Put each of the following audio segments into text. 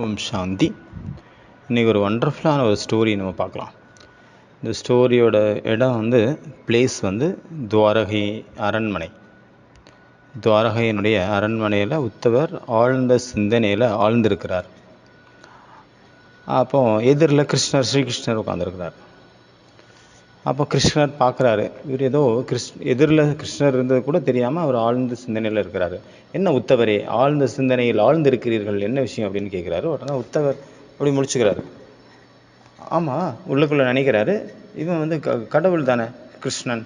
ஓம் சாந்தி. இன்றைக்கி ஒரு ஒண்டர்ஃபுல்லான ஒரு ஸ்டோரி நம்ம பார்க்கலாம். இந்த ஸ்டோரியோட இடம் பிளேஸ் துவாரகை அரண்மனை. துவாரகையினுடைய அரண்மனையில் உத்தவர் ஆழ்ந்த சிந்தனையில் ஆழ்ந்திருக்கிறார். அப்போ எதிரில் ஸ்ரீகிருஷ்ணர் உட்காந்துருக்கிறார். அப்போ கிருஷ்ணர் பார்க்குறாரு, இவர் ஏதோ எதிரில் கிருஷ்ணர் இருந்தது கூட தெரியாமல் அவர் ஆழ்ந்த சிந்தனையில் இருக்கிறாரு. என்ன உத்தவரே, ஆழ்ந்த சிந்தனையில் ஆழ்ந்திருக்கிறீர்கள், என்ன விஷயம் அப்படின்னு கேட்குறாரு. உடனே உத்தவர் அப்படி முடிச்சுக்கிறாரு. ஆமாம், உள்ளுக்குள்ளே நினைக்கிறாரு, இவன் கடவுள் தானே கிருஷ்ணன்.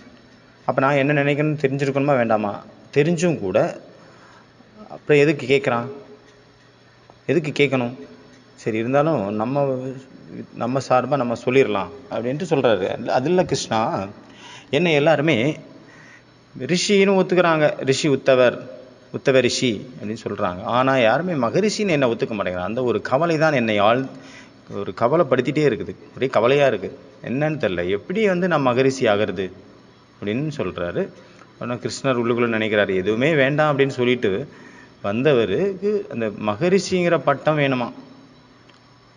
அப்போ நான் என்ன நினைக்கணும்னு தெரிஞ்சிருக்கணுமா வேண்டாமா? தெரிஞ்சும் கூட அப்புறம் எதுக்கு கேட்குறான், எதுக்கு கேட்கணும்? சரி, இருந்தாலும் நம்ம சார்பாக நம்ம சொல்லிடலாம் அப்படின்ட்டு சொல்கிறாரு. அதில் கிருஷ்ணா, என்ன எல்லாருமே ரிஷின்னு ஒத்துக்கிறாங்க. ரிஷி உத்தவ ரிஷி அப்படின்னு சொல்கிறாங்க. ஆனால் யாருமே மகரிஷின்னு என்னை ஒத்துக்க மாட்டேங்கிறாங்க. அந்த ஒரு கவலை தான் என்னை ஒரு கவலைப்படுத்திகிட்டே இருக்குது. ஒரே கவலையாக இருக்குது. என்னன்னு தெரில, எப்படி நான் மகரிஷி ஆகிறது அப்படின்னு சொல்கிறாரு. ஆனால் கிருஷ்ணர் உள்ளுக்குள்ளே நினைக்கிறாரு, எதுவுமே வேண்டாம் அப்படின்னு சொல்லிட்டு வந்தவருக்கு அந்த மகரிஷிங்கிற பட்டம் வேணுமா?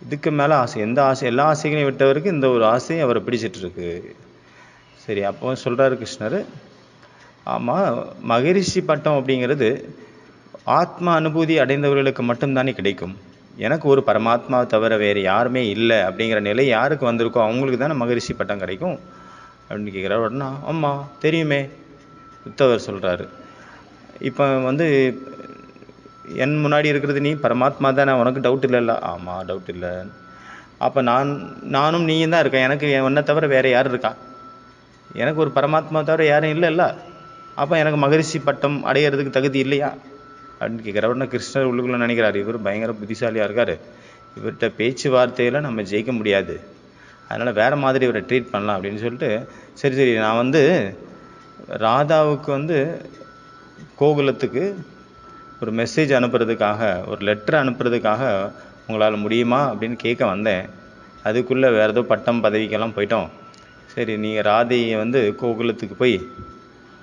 இதுக்கு மேலே ஆசை, எந்த ஆசை, எல்லா ஆசைகளையும் விட்டவருக்கு இந்த ஒரு ஆசை அவரை பிடிச்சிட்ருக்கு. சரி, அப்போ சொல்கிறாரு கிருஷ்ணர், ஆமாம், மகரிஷி பட்டம் அப்படிங்கிறது ஆத்மா அனுபூதி அடைந்தவர்களுக்கு மட்டும்தானே கிடைக்கும். எனக்கு ஒரு பரமாத்மாவை தவிர வேறு யாருமே இல்லை அப்படிங்கிற நிலை யாருக்கு வந்திருக்கோ அவங்களுக்கு தானே மகரிஷி பட்டம் கிடைக்கும் அப்படின்னு கேட்குறாரு. உடனே ஆமாம் தெரியுமே உத்தவர் சொல்கிறாரு. இப்போ என் முன்னாடி இருக்கிறது நீ பரமாத்மா தானே, உனக்கு டவுட் இல்லைல்ல? ஆமாம், டவுட் இல்லை. அப்போ நானும் நீயும் தான் இருக்கேன். எனக்கு உன்னை தவிர வேறு யார் இருக்கா? எனக்கு ஒரு பரமாத்மா தவிர யாரும் இல்லைல்ல. அப்போ எனக்கு மகரிஷி பட்டம் அடையிறதுக்கு தகுதி இல்லையா அப்படின்னு கேட்குற. உடனே கிருஷ்ணர் உள்ளுக்குள்ளே நினைக்கிறார், இவர் பயங்கர புத்திசாலியாக இருக்கார், இவர்கிட்ட பேச்சுவார்த்தையில் நம்ம ஜெயிக்க முடியாது, அதனால் வேறு மாதிரி இவரை ட்ரீட் பண்ணலாம் அப்படின்னு சொல்லிட்டு, சரி நான் ராதாவுக்கு கோகுலத்துக்கு ஒரு மெசேஜ் அனுப்புறதுக்காக, ஒரு லெட்டர் அனுப்புறதுக்காக உங்களால் முடியுமா அப்படின்னு கேட்க வந்தேன். அதுக்குள்ளே வேறு ஏதோ பட்டம் பதவிக்கெல்லாம் போயிட்டோம். சரி, நீங்கள் ராதையை கோகுலத்துக்கு போய்,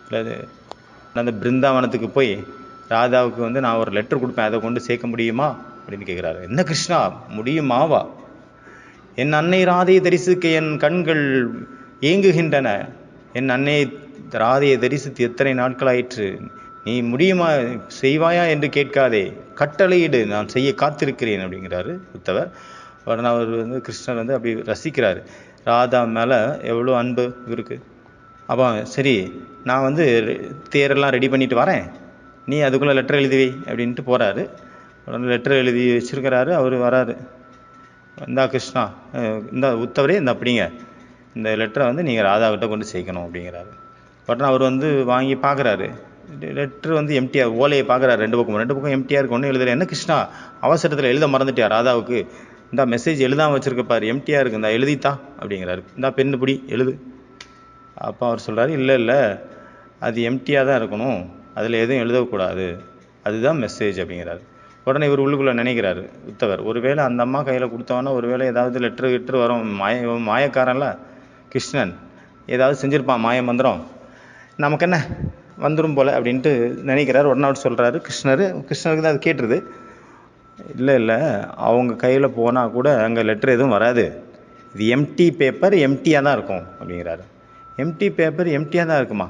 இல்லை அந்த பிருந்தாவனத்துக்கு போய் ராதாவுக்கு நான் ஒரு லெட்டர் கொடுப்பேன், அதை கொண்டு சேர்க்க முடியுமா அப்படின்னு கேட்குறாரு. என்ன கிருஷ்ணா, முடியுமாவா? என் அன்னை ராதையை தரிசிக்க என் கண்கள் ஏங்குகின்றன. என் அன்னை ராதையை தரிசித்து எத்தனை நாட்களாயிற்று. நீ முடியுமா, செய்வாயா என்று கேட்காதே, கட்டளையிடு, நான் செய்ய காத்திருக்கிறேன் அப்படிங்கிறாரு உத்தவர். உடனே அவர் கிருஷ்ணர் அப்படி ரசிக்கிறார். ராதா மேலே எவ்வளோ அன்பு இருக்கு. அப்போ சரி, நான் தேரெல்லாம் ரெடி பண்ணிட்டு வரேன், நீ அதுக்குள்ளே லெட்டர் எழுதி வை அப்படின்ட்டு போகிறாரு. உடனே லெட்டர் எழுதி வச்சிருக்கிறாரு. அவர் வராரு. இந்தா கிருஷ்ணா, இந்த உத்தவரே, இந்த அப்படிங்க இந்த லெட்டரை நீங்கள் ராதாக்கிட்ட கொண்டு சேர்க்கணும் அப்படிங்கிறாரு. உடனே அவர் வாங்கி பார்க்குறாரு. லெட்ரு எம்டிஆர், ஓலையை பார்க்குறாரு. ரெண்டு பக்கம் எம்டிஆர் இருக்கு, ஒன்றும் எழுதுற. என்ன கிருஷ்ணா, அவசரத்தில் எழுத மறந்துட்டியா ராதாவுக்கு? இந்த மெசேஜ் எழுதாமல் வச்சுருக்கப்பாரு, எம்டிஆர் இருக்கு, இந்த எழுதித்தா அப்படிங்கிறாரு. இந்த பெண்ணு பிடி எழுது. அப்போ அவர் சொல்கிறாரு, இல்லை அது எம்டியாக தான் இருக்கணும், அதில் எதுவும் எழுதக்கூடாது, அதுதான் மெசேஜ் அப்படிங்கிறாரு. உடனே இவர் உள்ளுக்குள்ளே நினைக்கிறாரு உத்தவர், ஒருவேளை அந்த அம்மா கையில் கொடுத்தவொன்னே ஒருவேளை ஏதாவது லெட்ரு வரும், மாயக்காரன்ல கிருஷ்ணன், ஏதாவது செஞ்சுருப்பான் மாய மந்திரம், நமக்கு என்ன வந்துடும் போல் அப்படின்ட்டு நினைக்கிறார். உடனே அவர் சொல்கிறாரு கிருஷ்ணருக்கு தான் அது கேட்டுருது. இல்லை அவங்க கையில் போனால் கூட அங்கே லெட்டர் எதுவும் வராது, இது எம்டி பேப்பர், எம்டியாக தான் இருக்கும் அப்படிங்கிறாரு. எம்டி பேப்பர் எம்டியாக தான் இருக்குமா?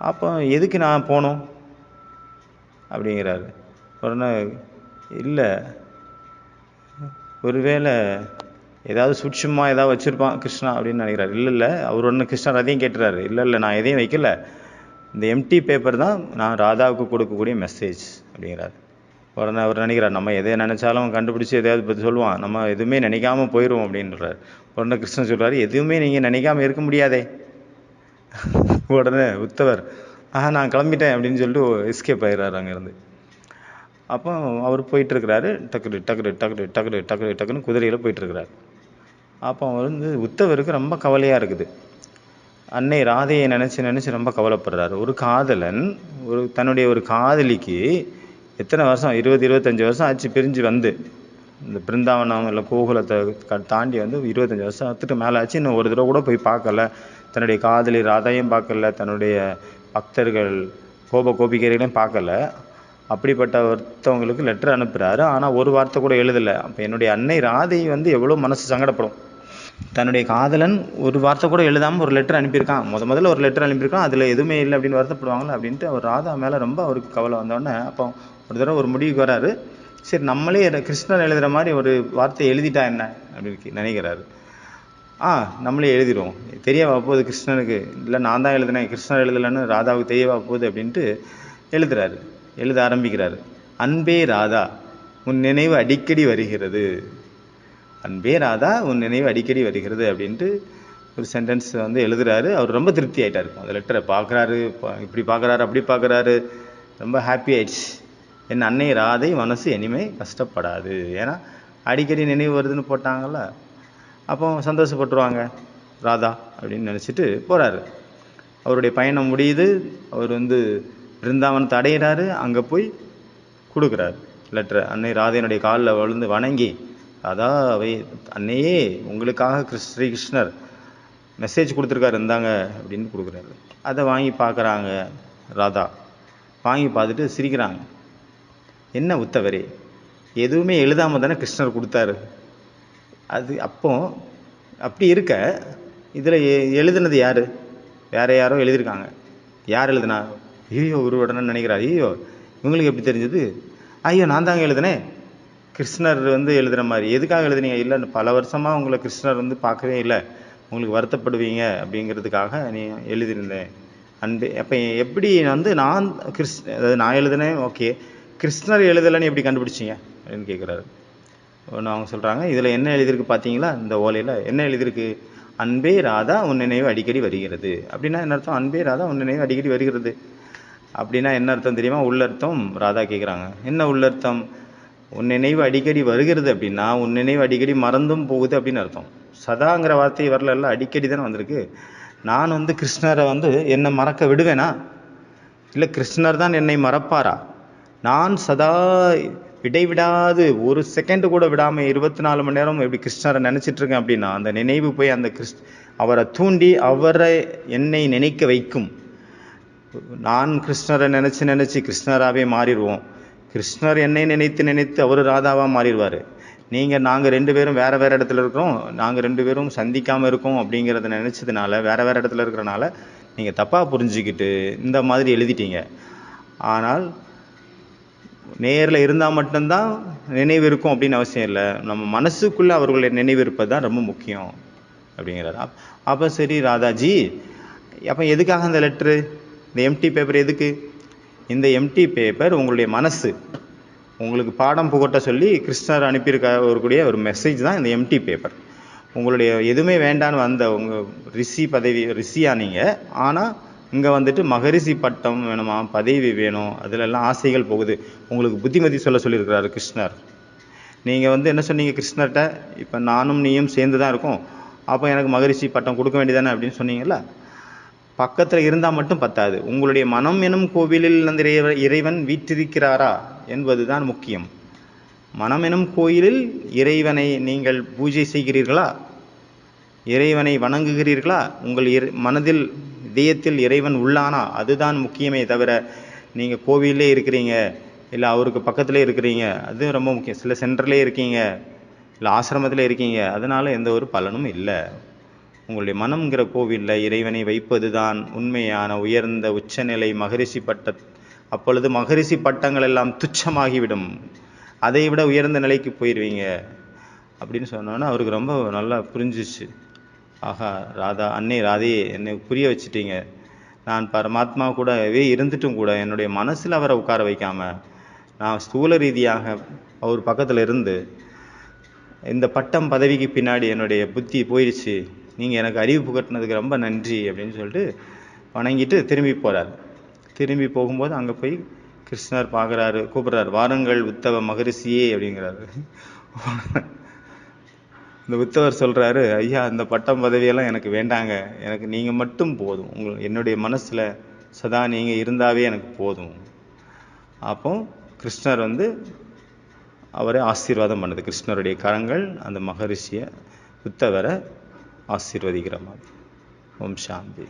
அப்போ எதுக்கு நான் போகணும் அப்படிங்கிறாரு. உடனே இல்லை, ஒருவேளை ஏதாவது சுட்சமாக ஏதாவது வச்சுருப்பான் கிருஷ்ணா அப்படின்னு நினைக்கிறாரு. இல்லை அவர் ஒன்று கிருஷ்ணர் அதையும் கேட்டுறாரு. இல்லை நான் எதையும் வைக்கல, இந்த எம்டி பேப்பர் தான் நான் ராதாவுக்கு கொடுக்கக்கூடிய மெசேஜ் அப்படிங்கிறார். உடனே அவர் நினைக்கிறார், நம்ம எதை நினச்சாலும் கண்டுபிடிச்சி எதையாவது பற்றி சொல்லுவான், நம்ம எதுவுமே நினைக்காம போயிடுவோம் அப்படின்றார். உடனே கிருஷ்ணன் சொல்கிறாரு, எதுவுமே நீங்கள் நினைக்காம இருக்க முடியாதே. உடனே உத்தவர், நான் கிளம்பிட்டேன் அப்படின்னு சொல்லிட்டு எஸ்கேப் ஆயிடுறாரு அங்கேருந்து. அப்போ அவர் போயிட்டுருக்கிறாரு. டக்குன்னு குதிரையில் போயிட்டுருக்கிறார். அப்போ உத்தவருக்கு ரொம்ப கவலையாக இருக்குது. அன்னை ராதையை நினச்சி ரொம்ப கவலைப்படுறாரு. ஒரு காதலன் தன்னுடைய ஒரு காதலிக்கு எத்தனை வருஷம், 20-25 வருஷம் ஆச்சு பிரிஞ்சு இந்த பிருந்தாவனம் இல்லை கோகுலத்தை தாண்டி 25 வருஷத்துக்கு மேலே ஆச்சு. இன்னும் ஒரு தடவை கூட போய் பார்க்கல, தன்னுடைய காதலி ராதையும் பார்க்கல, தன்னுடைய பக்தர்கள் கோபிகைகளையும் பார்க்கல. அப்படிப்பட்ட ஒருத்தவங்களுக்கு லெட்டர் அனுப்புகிறாரு. ஆனால் ஒரு வார்த்தை கூட எழுதலை. அப்போ என்னுடைய அன்னை ராதை வந்து எவ்வளோ மனசு சங்கடப்படும். தன்னுடைய காதலன் ஒரு வார்த்தை கூட எழுதாமல் ஒரு லெட்டர் அனுப்பியிருக்கான். முதல்ல ஒரு லெட்டர் அனுப்பியிருக்கான், அதில் எதுவுமே இல்லை அப்படின்னு வருத்தப்படுவாங்களே அப்படின்ட்டு அவர் ராதா மேலே ரொம்ப அவருக்கு கவலை வந்தோடனே அப்போ ஒரு தடவை ஒரு முடிவுக்கு வராரு. சரி, நம்மளே கிருஷ்ணர் எழுதுகிற மாதிரி ஒரு வார்த்தை எழுதிட்டா என்ன அப்படின்னு நினைக்கிறாரு. நம்மளே எழுதிடுவோம், தெரியவா போகுது கிருஷ்ணனுக்கு, இல்லை நான் தான் எழுதினேன் கிருஷ்ணர் எழுதலைன்னு ராதாவுக்கு தெரியவா போகுது அப்படின்ட்டு எழுதுறாரு. எழுத ஆரம்பிக்கிறாரு. அன்பே ராதா உன் நினைவு அடிக்கடி வருகிறது, அன்பே ராதா உன் நினைவு அடிக்கடி வருகிறது அப்படின்ட்டு ஒரு சென்டென்ஸ் வந்து எழுதுறாரு. அவர் ரொம்ப திருப்தி ஆகிட்டார். அந்த லெட்டரை பார்க்குறாரு, இப்படி பார்க்குறாரு, அப்படி பார்க்குறாரு, ரொம்ப ஹாப்பி ஆயிடுச்சு. என் அன்னை ராதை மனசு இனிமே கஷ்டப்படாது, ஏன்னா அடிக்கடி நினைவு வருதுன்னு போட்டாங்கல்ல, அப்போ சந்தோஷப்பட்டுருவாங்க ராதா அப்படின்னு நினச்சிட்டு போகிறாரு. அவருடைய பயணம் முடியுது. அவர் வந்து பிருந்தாவனத்தை அடையிறாரு. அங்கே போய் கொடுக்குறாரு லெட்டரை. அன்னை ராதையினுடைய காலில் விழுந்து வணங்கி, ராதா அன்னையே உங்களுக்காக ஸ்ரீகிருஷ்ணர் மெசேஜ் கொடுத்துருக்காரு, இருந்தாங்க அப்படின்னு கொடுக்குறாரு. அதை வாங்கி பார்க்குறாங்க ராதா. வாங்கி பார்த்துட்டு சிரிக்கிறாங்க. என்ன உத்தவரே, எதுவுமே எழுதாமல் தானே கிருஷ்ணர் கொடுத்தாரு. அது அப்போ அப்படி இருக்க இதில் எழுதுனது யார்? வேற யாரோ எழுதியிருக்காங்க. யார் எழுதுனா? ஐயோ ஒரு உடனே நினைக்கிறார், ஐயோ இவங்களுக்கு எப்படி தெரிஞ்சது? ஐயோ நான் தாங்க எழுதுனேன், கிருஷ்ணர் வந்து எழுதுகிற மாதிரி. எதுக்காக எழுதுனீங்க? இல்லை, பல வருஷமாக உங்களை கிருஷ்ணர் வந்து பார்க்கவே இல்லை, உங்களுக்கு வருத்தப்படுவீங்க அப்படிங்கிறதுக்காக நீ எழுதியிருந்தேன் அன்பே. அப்போ எப்படி வந்து அதாவது நான் எழுதுனேன், ஓகே, கிருஷ்ணர் எழுதலைன்னு எப்படி கண்டுபிடிச்சிங்க அப்படின்னு கேட்குறாரு. ஒன்று அவங்க சொல்கிறாங்க, இதில் என்ன எழுதியிருக்கு பார்த்தீங்களா, இந்த ஓலையில் என்ன எழுதியிருக்கு? அன்பே ராதா உன் நினைவு அடிக்கடி வருகிறது. அப்படின்னா என்ன அர்த்தம்? அன்பே ராதா உன் நினைவு அடிக்கடி வருகிறது அப்படின்னா என்ன அர்த்தம் தெரியுமா? உள்ளர்த்தம் ராதா கேட்குறாங்க. என்ன உள்ளர்த்தம்? உன் நினைவு அடிக்கடி வருகிறது அப்படின்னா உன் நினைவு அடிக்கடி மறந்தும் போகுது அப்படின்னு அர்த்தம். சதாங்கிற வார்த்தை வரல, அடிக்கடி தானே வந்திருக்கு. நான் வந்து கிருஷ்ணரை வந்து என்னை மறக்க விடுவேனா? இல்லை கிருஷ்ணர் தான் என்னை மறப்பாரா? நான் சதா இடைவிடாது ஒரு செகண்ட் கூட விடாமல் 24 மணி நேரம் எப்படி கிருஷ்ணரை நினச்சிட்ருக்கேன் அப்படின்னா அந்த நினைவு போய் அந்த அவரை தூண்டி அவரை என்னை நினைக்க வைக்கும். நான் கிருஷ்ணரை நினச்சி கிருஷ்ணராகவே மாறிடுவோம். கிருஷ்ணர் என்னை நினைத்து அவர் ராதாவாக மாறிடுவார். நாங்கள் 2 பேரும் வேறு இடத்துல இருக்கிறோம், நாங்கள் 2 பேரும் சந்திக்காமல் இருக்கோம் அப்படிங்கிறத நினச்சதுனால வேறு இடத்துல இருக்கிறனால நீங்கள் தப்பாக புரிஞ்சுக்கிட்டு இந்த மாதிரி எழுதிட்டீங்க. ஆனால் நேரில் இருந்தால் மட்டும்தான் நினைவு இருக்கும் அப்படின்னு அவசியம் இல்லை. நம்ம மனசுக்குள்ளே அவர்களுடைய நினைவு இருப்பது தான் ரொம்ப முக்கியம் அப்படிங்கிறார். அப்போ சரி ராதாஜி, அப்போ எதுக்காக அந்த லெட்ரு, இந்த எம்டி பேப்பர் எதுக்கு? இந்த எம்டி பேப்பர் உங்களுடைய மனசு உங்களுக்கு பாடம் புகட்ட சொல்லி கிருஷ்ணர் அனுப்பியிருக்க ஒரு மெசேஜ் தான் இந்த எம்டி பேப்பர். உங்களுடைய எதுவுமே வேண்டான்னு வந்த உங்கள் ரிஷியாக நீங்கள், ஆனால் இங்கே வந்துட்டு மகரிஷி பட்டம் வேணுமா, பதவி வேணும், அதிலெல்லாம் ஆசைகள் போகுது. உங்களுக்கு புத்திமதி சொல்லியிருக்கிறாரு கிருஷ்ணர். நீங்கள் வந்து என்ன சொன்னீங்க கிருஷ்ணர்கிட்ட? இப்போ நானும் நீயும் சேர்ந்து தான் இருக்கோம், அப்போ எனக்கு மகரிஷி பட்டம் கொடுக்க வேண்டியதானே அப்படின்னு சொன்னீங்கல்ல. பக்கத்தில் இருந்தால் மட்டும் பத்தாது, உங்களுடைய மனம் எனும் கோவிலில் அந்த இறைவன் வீற்றிருக்கிறாரா என்பது தான் முக்கியம். மனம் எனும் கோயிலில் இறைவனை நீங்கள் பூஜை செய்கிறீர்களா? இறைவனை வணங்குகிறீர்களா? உங்கள் மனதில் இதயத்தில் இறைவன் உள்ளானா? அதுதான் முக்கியமே தவிர நீங்கள் கோவிலே இருக்கிறீங்க, இல்லை அவருக்கு பக்கத்திலே இருக்கிறீங்க, அது ரொம்ப முக்கியம். சில சென்டர்லே இருக்கீங்க, இல்லை ஆசிரமத்தில் இருக்கீங்க, அதனால் எந்த ஒரு பலனும் இல்லை. உங்களுடைய மனம்ங்கிற கோவிலில் இறைவனை வைப்பது தான் உண்மையான உயர்ந்த உச்சநிலை மகரிஷி அப்பொழுது மகரிஷி பட்டங்கள் எல்லாம் துச்சமாகிவிடும், அதை விட உயர்ந்த நிலைக்கு போயிடுவீங்க அப்படின்னு சொன்னோன்னா அவருக்கு ரொம்ப நல்லா புரிஞ்சிச்சு. ஆஹா ராதா, அன்னை ராதையே என்னை புரிய வச்சுட்டீங்க. நான் பரமாத்மா கூடவே இருந்துட்டும் கூட என்னுடைய மனசில் அவரை உட்கார வைக்காமல் நான் ஸ்தூல ரீதியாக அவர் பக்கத்தில் இருந்து இந்த பட்டம் பதவிக்கு பின்னாடி என்னுடைய புத்தி போயிடுச்சு, நீங்கள் எனக்கு அறிவு புகட்டினதுக்கு ரொம்ப நன்றி அப்படின்னு சொல்லிட்டு வணங்கிட்டு திரும்பி போகிறார். திரும்பி போகும்போது அங்கே போய் கிருஷ்ணர் பார்க்குறாரு, கூப்பிட்றாரு, வாருங்கள் உத்தவ மகரிஷியே அப்படிங்கிறாரு. இந்த உத்தவர் சொல்கிறாரு, ஐயா இந்த பட்டம் பதவியெல்லாம் எனக்கு வேண்டாங்க, எனக்கு நீங்கள் மட்டும் போதும், என்னுடைய மனசில் சதா நீங்கள் இருந்தாவே எனக்கு போதும். அப்போ கிருஷ்ணர் வந்து அவரை ஆசீர்வாதம் பண்ணுது. கிருஷ்ணருடைய கரங்கள் அந்த மகரிஷியை உத்தவரை ஆசீர்வதிக்கிற மாதிரி. ஓம் சாந்தி.